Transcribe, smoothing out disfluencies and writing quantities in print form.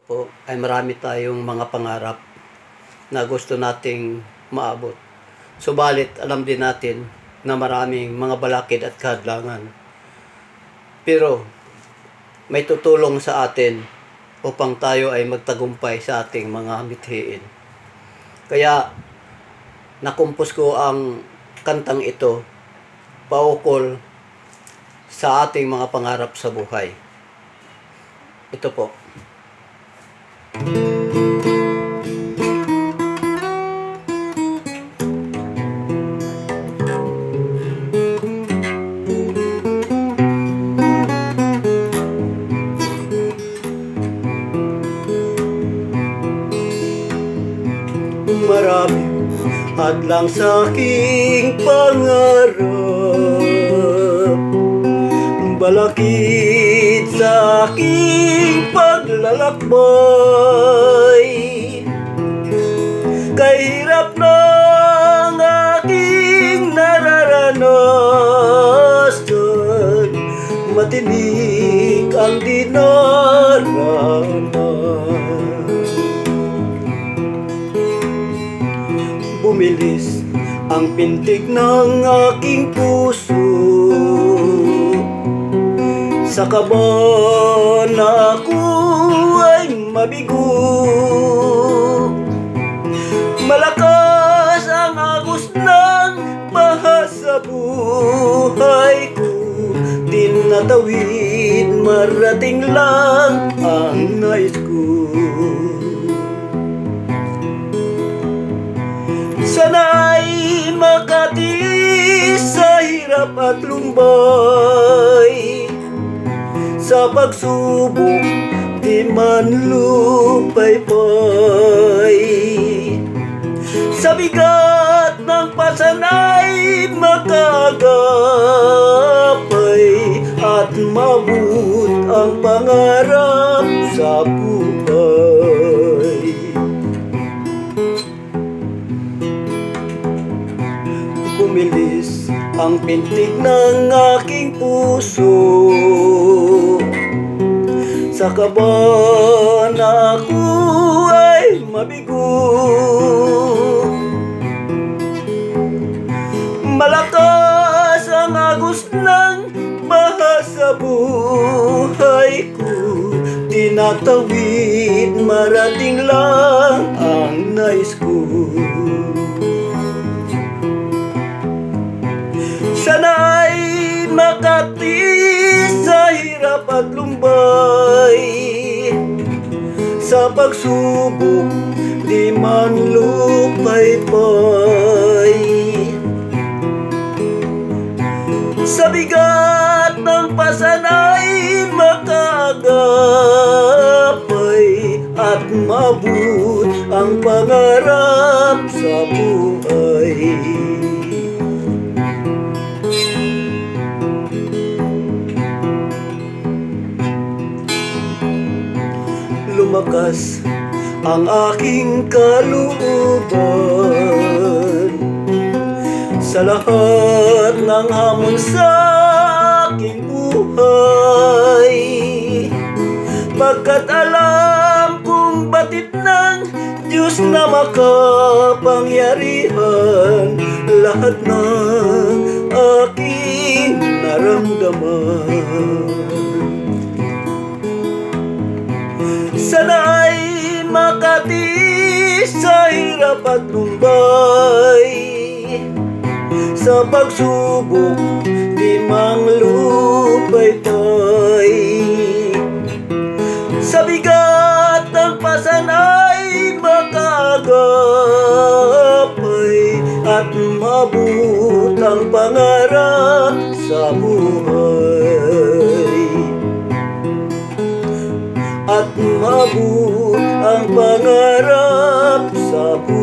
po ay marami tayong mga pangarap na gusto nating maabot. Subalit alam din natin na maraming mga balakid at kahadlangan. Pero may tutulong sa atin upang tayo ay magtagumpay sa ating mga mithiin. Kaya nakumpos ko ang kantang ito paukol sa ating mga pangarap sa buhay. Ito po. Marami hadlang sa aking pangarap, balakid sa aking paglalakbay. Kahirap ng aking nararanasan, matinik ang dinaranan. Bumilis ang pintig ng aking puso, sa kaba na ako ay mabigo. Malakas ang agos ng baha sa buhay ko, tinatawid marating lang ang nais ko. Sana'y makatiis sa hirap at lumbay, sa pagsubok di man lupaypay. Sa bigat ng pasanay makagapay, at mabut ang pangarap sa buhay. Bumilis ang pintig ng aking puso, sa kaba na ako ay mabigo. Malakas ang agos ng baha sa buhay ko, tinatawid marating lang ang nais ko. Sana'y makatiis sa hirap at lumbay, sa pagsubok di man lupaypay. Sa bigat ng pasanay makagapay, at mabut ang pangarap sa buhay. Lumakas ang aking kalooban sa lahat ng hamon sa aking buhay, pagkat alam kong batid ng Diyos na makapangyarihan lahat ng aking naramdaman. Sana'y makatiis sa hirap at lumbay, sa pagsubok di mang lupaypay. Sa bigat ng pasanay makagapay, at mabut ang pangarap sa buhay. At mabut ang pangarap sa buhay.